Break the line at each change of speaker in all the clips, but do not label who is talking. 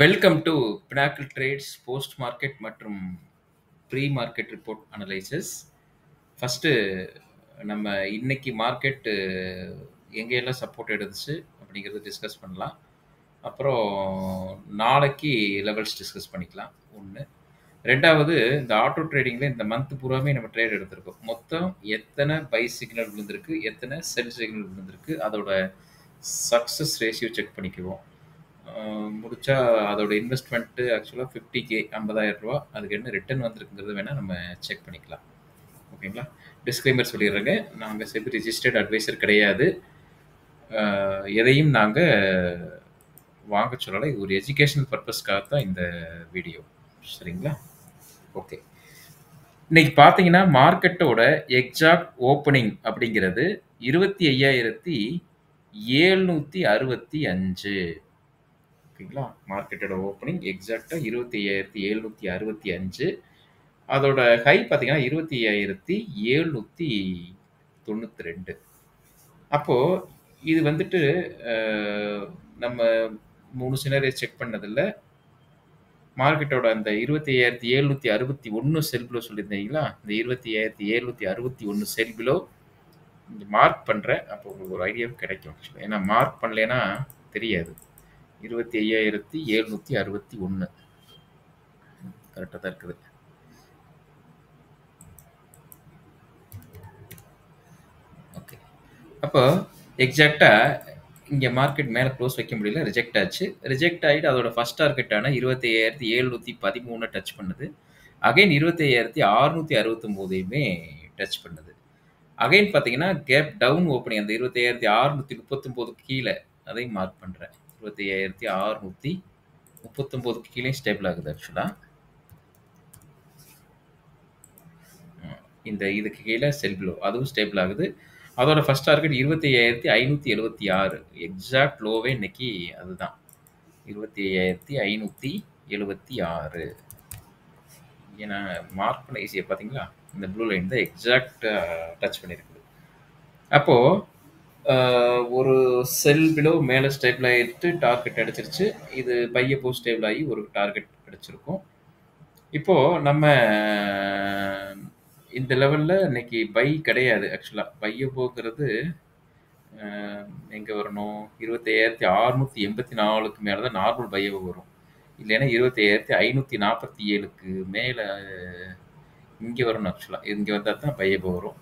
Welcome to pinnacle trades post market மற்றும் pre market report analysis. First நம்ம இன்னைக்கு market எங்கெல்லாம் சப்போர்ட் எடுத்துச்சு அப்படிங்கிறத டிஸ்கஸ் பண்ணலாம். அப்புறம் நாளைக்கு லெவல்ஸ் டிஸ்கஸ் பண்ணிக்கலாம். ஒன்று. ரெண்டாவது, இந்த ஆட்டோ ட்ரேடிங்கில் இந்த மந்த் பூராமே நம்ம ட்ரேட் எடுத்திருக்கோம். மொத்தம் எத்தனை பை சிக்னல் விழுந்திருக்கு, எத்தனை செல் சிக்னல் விழுந்திருக்கு, அதோட சக்ஸஸ் ரேஷியோ செக் பண்ணிக்குவோம். முடிச்சா அதோட இன்வெஸ்ட்மெண்ட்டு ஆக்சுவலாக 50K 50,000 ரூபா. அதுக்கு என்ன ரிட்டர்ன் வந்திருக்குங்கிறது வேணால் நம்ம செக் பண்ணிக்கலாம். ஓகேங்களா? டிஸ்க்ளைமர் சொல்லிடுறேங்க, நாங்கள் செபி ரிஜிஸ்டர்ட் அட்வைசர் கிடையாது. எதையும் நாங்கள் வாங்க சொல்லலை. இது ஒரு எஜுகேஷனல் பர்பஸ்க்காக தான் இந்த வீடியோ. சரிங்களா? ஓகே. இன்னைக்கு பார்த்தீங்கன்னா மார்க்கெட்டோட எக்ஸாக்ட் ஓப்பனிங் அப்படிங்கிறது 25,765. ஓகேங்களா? மார்க்கெட்டோட ஓப்பனிங் எக்ஸாக்டாக 25,765. அதோட ஹை பார்த்தீங்கன்னா 25,792. அப்போது இது வந்துட்டு நம்ம 3 சினரியை செக் பண்ணதில்ல. மார்க்கெட்டோட அந்த 25,761 செல் பிலோ சொல்லியிருந்தீங்களா, இந்த 25,761 செல் பிலோ மார்க் பண்ணுறேன். அப்போ உங்களுக்கு ஒரு ஐடியாவும் கிடைக்கும். ஆக்சுவலாக ஏன்னா மார்க் பண்ணலைன்னா தெரியாது. 25,761 கரெக்டாக தான் இருக்குது. ஓகே. அப்போ எக்ஸாக்டாக இங்கே மார்க்கெட் மேலே க்ளோஸ் வைக்க முடியல, ரிஜெக்ட் ஆச்சு. ரிஜெக்ட் ஆகிட்டு அதோட ஃபஸ்ட் டார்கெட்டான 25,713 டச் பண்ணுது. அகைன் 25,669 டச் பண்ணுது. அகைன் பார்த்தீங்கன்னா கேப் டவுன் ஓப்பனிங் அந்த 25,639 கீழே அதையும் மார்க் பண்ணுறேன். 25,639 கீழே ஸ்டேபிள் ஆகுது. ஆக்சுவலாக இந்த இதுக்கு கீழே செல் பிலோ அதுவும் ஸ்டேபிள் ஆகுது. அதோட ஃபர்ஸ்ட் டார்கெட் 25,576. எக்ஸாக்ட் லோவே இன்னைக்கு அதுதான், 25,576. ஏன்னா மார்க் பண்ண ஈஸியாக பார்த்தீங்களா, இந்த ப்ளூ லைன் தான் எக்ஸாக்ட் டச் பண்ணியிருக்குது. அப்போது ஒரு செல் பிலோ மேலே ஸ்டேபிள் ஆகிட்டு டார்கெட் அடிச்சிருச்சு. இது பைய போ ஸ்டேபிள் ஆகி ஒரு டார்கெட் அடிச்சிருக்கும். இப்போது நம்ம இந்த லெவலில் இன்னைக்கு பை கிடையாது. ஆக்சுவலாக பைய போகிறது எங்கே வரணும், 25,684க்கு மேலே தான் நார்மல் பையவை வரும். இல்லைன்னா 25,547க்கு மேலே இங்கே வரணும். ஆக்சுவலாக இங்கே வந்தால் தான் பையபோ வரும்.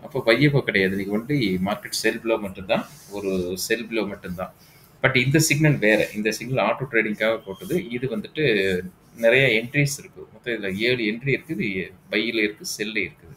அப்போ பையபோ கிடையாது. இன்றைக்கி ஒன்லி மார்க்கெட் செல் பிலோ மட்டும்தான், ஒரு செல் பிலோ மட்டும்தான். பட் இந்த சிக்னல் வேறு. இந்த சிக்னல் ஆட்டோ ட்ரேடிங்காக போட்டது. இது வந்துட்டு நிறைய என்ட்ரிஸ் இருக்குது. மொத்தம் இதில் 7 என்ட்ரி இருக்குது. பையில் இருக்குது, செல்லு இருக்குது.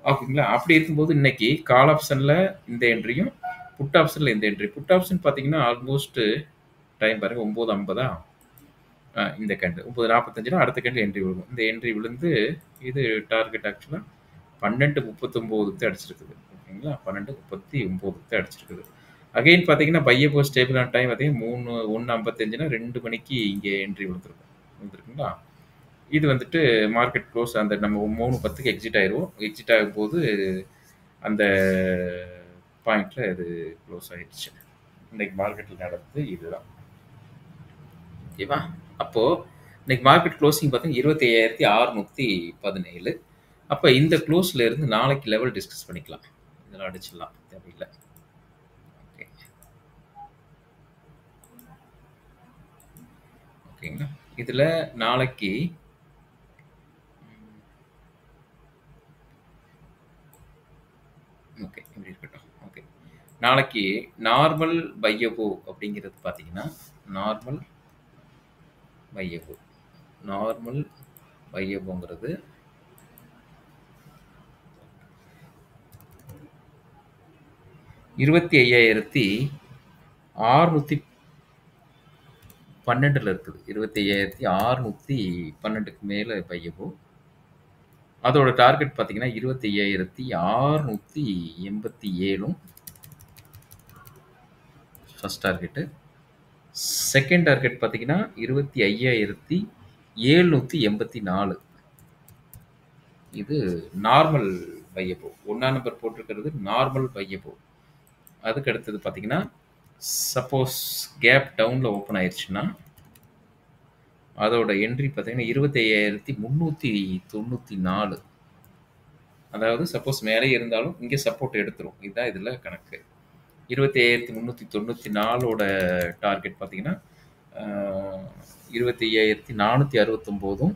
ஓகேங்களா? அப்படி இருக்கும்போது இன்னைக்கு கால் ஆப்ஷனில் இந்த என்ட்ரியும், புட் ஆப்ஷனில் இந்த என்ட்ரி. புட் ஆப்ஷன் பார்த்தீங்கன்னா ஆல்மோஸ்ட் டைம் பாருங்கள், 9:50. இந்த கேண்டில் 9:45 அடுத்த கேண்டில் என்ட்ரி விழுகும். இந்த என்ட்ரி விழுந்து இது டார்கெட் ஆக்சுவலாக 12:39 அடிச்சிருக்குது. ஓகேங்களா? 12:39 அடிச்சிருக்குது. அகைன் பார்த்தீங்கன்னா பையப்போ ஸ்டேபிளான டைம் பார்த்தீங்கன்னா 1:55 2 மணிக்கு இங்கே என்ட்ரி விழுந்துருக்குங்களா? இது வந்துட்டு மார்க்கெட் க்ளோஸ் அந்த நம்ம 3:10க்கு எக்ஸிட் ஆயிடுவோம். எக்ஸிட் ஆகும்போது அந்த பாயிண்டில் இது க்ளோஸ் ஆகிடுச்சு. இன்றைக்கி மார்க்கெட்டில் நடந்தது இதுதான். ஓகேவா? அப்போது இன்றைக்கி மார்க்கெட் க்ளோசிங் பார்த்தீங்கன்னா 25,617. அப்போ இந்த க்ளோஸில் இருந்து நாளைக்கு லெவல் டிஸ்கஸ் பண்ணிக்கலாம். இதெல்லாம் அடிச்சிடலாம், தேவையில்லை. ஓகே ஓகேங்களா? இதில் நாளைக்கு ஓகே இப்படி இருக்கட்டும். ஓகே, நாளைக்கு நார்மல் பையபோ அப்படிங்கிறது பார்த்தீங்கன்னா நார்மல் பையபோங்கிறது $25,612 இருக்குது. 25,612க்கு மேலே பையபோ. அதோட டார்கெட் பார்த்தீங்கன்னா 25,687 ஃபர்ஸ்ட் டார்கெட்டு. செகண்ட் டார்கெட் பார்த்தீங்கன்னா 25,784. இது நார்மல் பையபோ. 1ஆம் நம்பர் போட்டிருக்கிறது நார்மல் பையபோ. அதுக்கு அடுத்தது பார்த்தீங்கன்னா சப்போஸ் கேப் டவுனில் ஓப்பன் ஆயிடுச்சுன்னா அதோட என்ட்ரி பார்த்தீங்கன்னா 25,394. அதாவது சப்போஸ் மேலே இருந்தாலும் இங்கே சப்போர்ட் எடுத்துரும். இதுதான் இதில கணக்கு. 25,394ஓட டார்கெட் பார்த்தீங்கன்னா, அ 25,469ம்,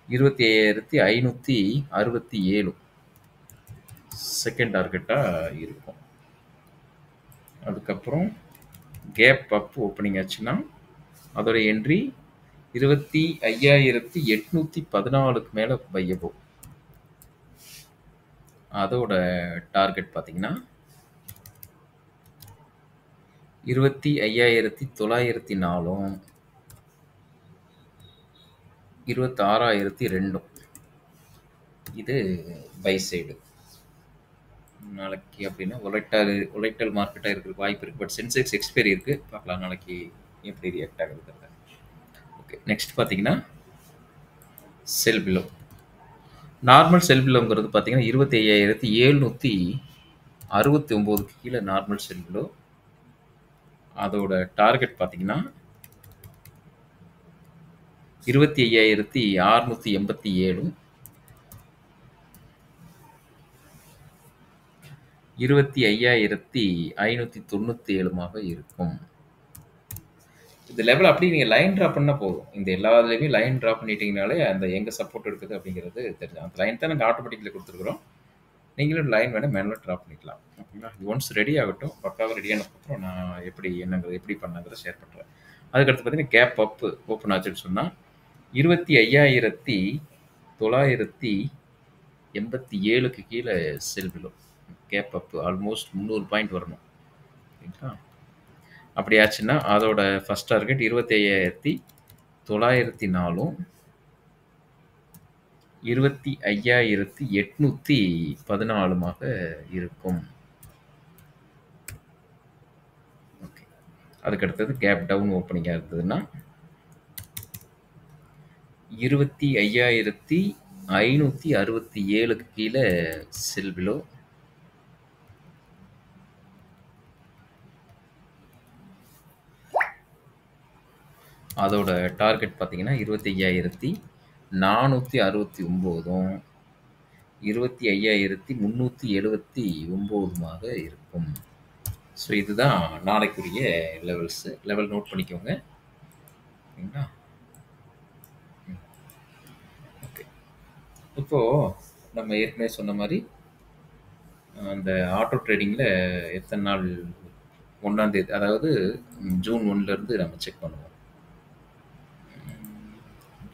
25,567 செகண்ட் டார்கெட்டா இருக்கும். அதுக்கப்புறம் கேப் அப் ஓப்பனிங் ஆச்சுன்னா, அதோட என்ட்ரி 25,814க்கு மேல பையபோம். அதோட டார்கெட் பார்த்தீங்கன்னா, 25,904ம், 26,002ம். இது பை சைடு. நாளைக்கு அப்படின்னா ஒலைட்டல் மார்க்கெட்டா இருக்கிறதுக்கு வாய்ப்பு இருக்கு. பட் சென்செக்ஸ் எக்ஸ்பைரி இருக்கு. பார்க்கலாம் நாளைக்கு எப்படி ரியாக்ட் ஆகுதுங்கிறத. ஓகே. நெக்ஸ்ட் பார்த்தீங்கன்னா, செல் பிலோ. நார்மல் செல் பிலோங்கிறது பார்த்தீங்கன்னா 25,769க்கு கீழே நார்மல் செல் பிலோ. அதோட டார்கெட் பார்த்தீங்கன்னா 25,687, 25,597மாக இருக்கும். இந்த லெவல் அப்படியே நீங்க லைன் டிரா பண்ணா போதும். இந்த எல்லா இதுலயுமே லைன் டிரா பண்ணிட்டீங்கனாலே, அந்த எங்க சப்போர்ட் இருக்குது அப்படிங்கிறது தெரிஞ்சிடும். அந்த லைன் தான் நாங்க ஆட்டோமேட்டிக்ல குடுத்துருக்குறோம். நீங்களும் லைன் வேணா மேனுவலா டிரா பண்ணிக்கலாம். ஓகேங்களா? இது ஒன்ஸ் ரெடி ஆகட்டும். பக்காவா ரெடி ஆனதுக்கப்புறம் நான் எப்படி பண்ணேங்கிறத ஷேர் பண்றேன். அதுக்கடுத்து பார்த்தீங்கன்னா, கேப் அப் ஓப்பன் ஆச்சுன்னு சொன்னா, 25,987க்கு கீழ sell below. Gap up almost 300 point வரணும். ஓகேங்களா? அப்படி ஆச்சுன்னா, அதோட ஃபர்ஸ்ட் டார்கெட் 25,904ம், 25,814மாக இருக்கும். ஓகே. அதுக்கு அடுத்தது கேப் டவுன் ஓப்பனிங்கா இருந்ததுன்னா, 25,567க்கு கீழ செல் பிலோ. அதோட டார்கெட் பார்த்தீங்கன்னா 25,469ம், 25,379மாக இருக்கும். ஸோ இதுதான் நாளைக்குரிய லெவல்ஸ். லெவல் நோட் பண்ணிக்கோங்க. ஓகேங்களா? ஓகே. இப்போ நம்ம ஏற்கனவே சொன்ன மாதிரி அந்த ஆட்டோ ட்ரேடிங்ல எத்தனை நாள் 1ஆம் தேதி, அதாவது ஜூன் 1லேருந்து நம்ம செக் பண்ணுவோம்.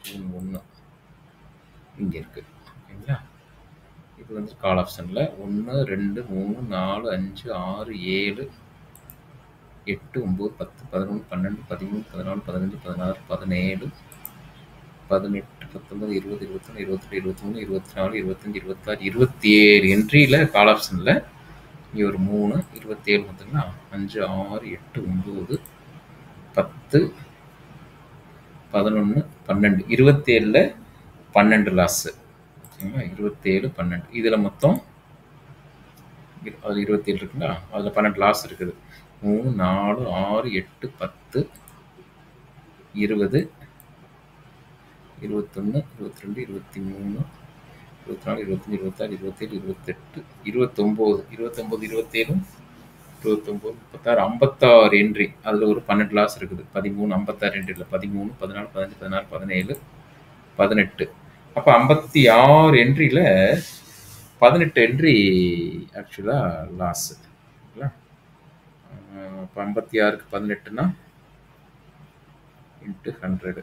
ஜூன் 1 இங்கே இருக்கு. ஓகேங்களா? இது வந்து கால் ஆப்ஷனில் 1, 2, 3, 4, 5, 6, 7, 8, 9, 10, 11, 12, 13, 14, 15, 16, 17, 18, 19, 20, 21, 22, 23, 24, 25, 26, 27 என்ட்ரியில் கால் ஆப்ஷனில் இங்கே ஒரு 3, 27 பார்த்தீங்கன்னா 5, 6, 8, 9, 10, 11, 12, 27ல் 12 லாஸு. ஓகேங்களா? 27, 12 இதில் மொத்தம் அதில் 27 இருக்குங்களா? அதில் 12 லாஸ் இருக்குது. 3, 4, 6, 8, 10, 20, 21, 22, 23, 24, 25, 26, 27, 28, 29, 27, 29, 36, 56 என்ட்ரி. அதில் ஒரு 12 லாஸ் இருக்குது. 13, 56 என்ட்ரியில் 13, 14, 15, 16, 17, 18. அப்போ 56 என்ட்ரியில் 18 என்ட்ரி ஆக்சுவலாக லாஸு. ஓகேங்களா? இப்போ 56க்கு 18னா இன்ட்டு 100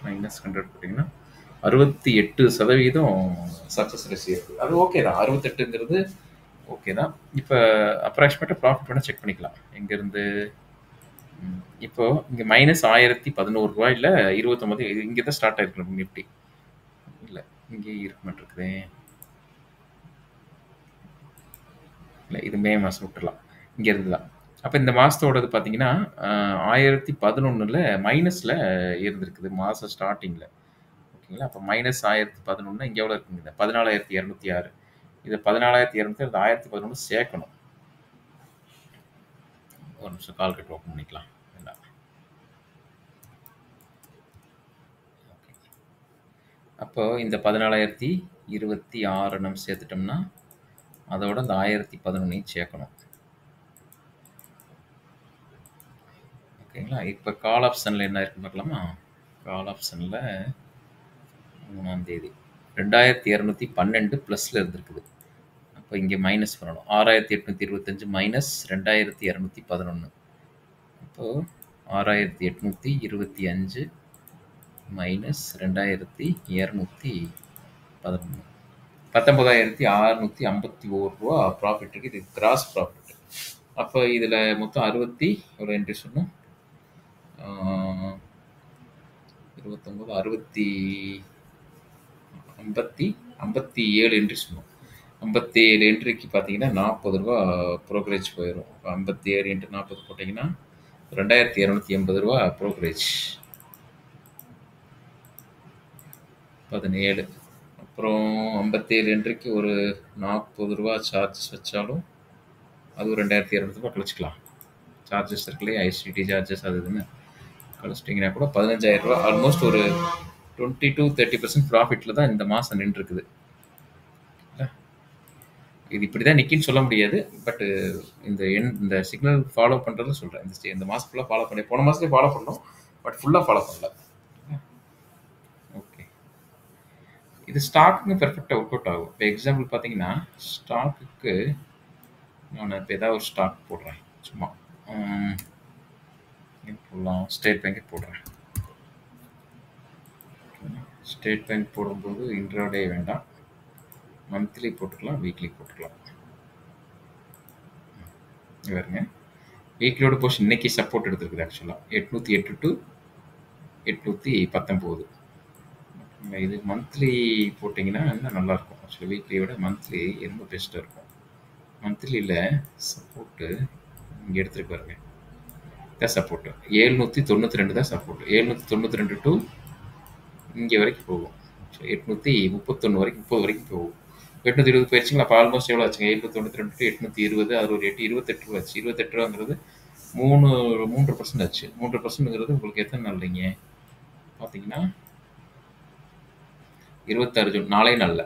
மைனஸ் 100 போட்டிங்கன்னா 68% சக்ஸஸ் ரேஷியோ. அது ஓகே தான். 68ங்கிறது ஓகே தான். இப்போ அப்ராக்சிமேட்டாக ப்ராஃபிட் வேணால் செக் பண்ணிக்கலாம். எங்கேருந்து இப்போ இங்கே மைனஸ் 1011 29 இங்கே தான் ஸ்டார்ட் ஆகிருக்கு நிஃப்டி. இல்லை இங்கே இருக்க மாட்டிருக்குதே. இல்லை இது மே மாதம் விட்டுடலாம். இங்கே இருந்துதான். அப்போ இந்த மாதத்தோடது பார்த்தீங்கன்னா 1011ல் மைனஸில் இருந்திருக்குது மாதம் ஸ்டார்டிங்கில். ஓகேங்களா? அப்போ மைனஸ் 1011 இங்கே எவ்வளோ இருக்குங்க? 14,206. இது 14,206 அது 1011 சேர்க்கணும். ஒரு நிமிஷம் கால்குலேட்டர் ஓப்பன் பண்ணிக்கலாம். வேண்டாம். அப்போ இந்த 14,026 நம்ம சேர்த்துட்டோம்னா, அதோட இந்த 1,011 சேர்க்கணும். ஓகேங்களா? இப்ப கால் ஆப்ஷன்ல என்ன இருக்குன்னு பார்க்கலாமா? கால் ஆப்ஷன்ல 3ஆம் தேதி 2,212 பிளஸ்ல இருந்திருக்குது. அப்ப இங்க மைனஸ் பண்ணணும். 6,825 மைனஸ் 2,211. அப்போ 6,825 மைனஸ் 2,211. 19,651 ரூபா ப்ராஃபிட் இருக்கு. இது கிராஸ் ப்ராஃபிட். அப்போ இதுல மொத்தம் 60 ஒரு என்ட்ரி சொன்னோம். 29 57 என்ட்ரி சொன்னோம். 57 என்ட்ரிக்கு பார்த்தீங்கன்னா 40 ரூபா ப்ரோக்கரேஜ் போயிடும். 57 இன்ட்டு 40 போட்டிங்கன்னா 2,280 ரூபா ப்ரோக்கரேஜ். 17. அப்புறம் 57 என்ட்ரிக்கு ஒரு 40 ரூபா சார்ஜஸ் வச்சாலும் அது ஒரு 2,200 ரூபா கழிச்சிக்கலாம். சார்ஜஸ் இருக்குல்லையே, ஐசிடி சார்ஜஸ் அது இதுன்னு கழிச்சிட்டிங்கன்னா கூட 15,000 ரூபா, ஆல்மோஸ்ட் ஒரு 20 to 30% ப்ராஃபிட்டில் தான் இந்த மாதம் நின்றுருக்குது. இது இப்படி தான் நிற்கின்னு சொல்ல முடியாது. பட் இந்த சிக்னல் ஃபாலோ பண்ணுறத சொல்கிறேன். இந்த மாதம் ஃபுல்லாக ஃபாலோ பண்ணி, போன மாதத்துலேயே ஃபாலோ பண்ணோம், பட் ஃபுல்லாக ஃபாலோ பண்ணல. ஓகே, இது ஸ்டாக்குங்க பெர்ஃபெக்டாக ஒர்க் அவுட் ஆகும். இப்போ எக்ஸாம்பிள் பார்த்தீங்கன்னா, ஸ்டாக்குக்கு நான் இப்போ ஏதாவது ஒரு ஸ்டாக் போடுறேன். சும்மா போடலாம், ஸ்டேட் பேங்க்கே போடுறேன். ஸ்டேட் பேங்க் போடும்போது இன்ட்ராடே வேண்டாம், மந்த்லி போட்டுக்கலாம், வீக்லி போட்டுக்கலாம். பாருங்க, வீக்லியோட போர்ஷன் இன்னைக்கு சப்போர்ட் எடுத்துருக்குது. ஆக்சுவலாக 808 to 819. இது மந்த்லி போட்டிங்கன்னா இன்னும் நல்லாயிருக்கும். ஆக்சுவலாக வீக்லியை விட மந்த்லி ரொம்ப பெஸ்ட்டாக இருக்கும். மந்த்லியில் சப்போர்ட்டு இங்கே எடுத்துகிட்டு பாருங்க, தான் சப்போர்ட்டு 792 தான் சப்போர்ட். 792 டு இங்கே வரைக்கும் போகும். 831 வரைக்கும், 30 வரைக்கும் போகும். 820 போயிடுச்சுங்களா? அப்போ ஆல்மோஸ்ட் எவ்வளோ ஆச்சுங்க? 792 டு 820, அது ஒரு 28 ரூபா ஆச்சு. 28 ரூபாங்கிறது 3% ஆச்சு. 3%ங்கிறது உங்களுக்கு எத்தனை நாள் இல்லைங்க பார்த்தீங்கன்னா 26 ஜூன், நாளே நாளில்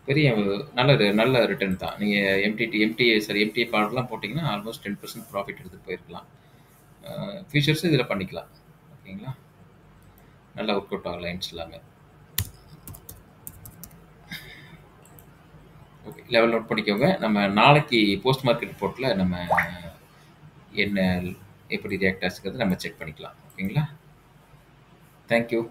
பெரிய நல்ல ரிட்டர்ன் தான். நீங்கள் எம்டிஏ பார்டர்லாம் போட்டிங்கன்னா ஆல்மோஸ்ட் 10% ப்ராஃபிட் எடுத்துகிட்டு போயிருக்கலாம். ஃபியூச்சர்ஸும் இதில் பண்ணிக்கலாம். ஓகேங்களா? நல்லா ஒர்க் அவுட் ஆகும் லைன்ஸ் எல்லாமே. ஓகே, லெவல் நோட் பண்ணிக்கோங்க. நம்ம நாளைக்கு போஸ்ட் மார்க்கெட் ரிப்போர்ட்டில் நம்ம என்ன எப்படி ரியாக்ட் ஆச்சுங்கிறது நம்ம செக் பண்ணிக்கலாம். ஓகேங்களா? தேங்க்யூ.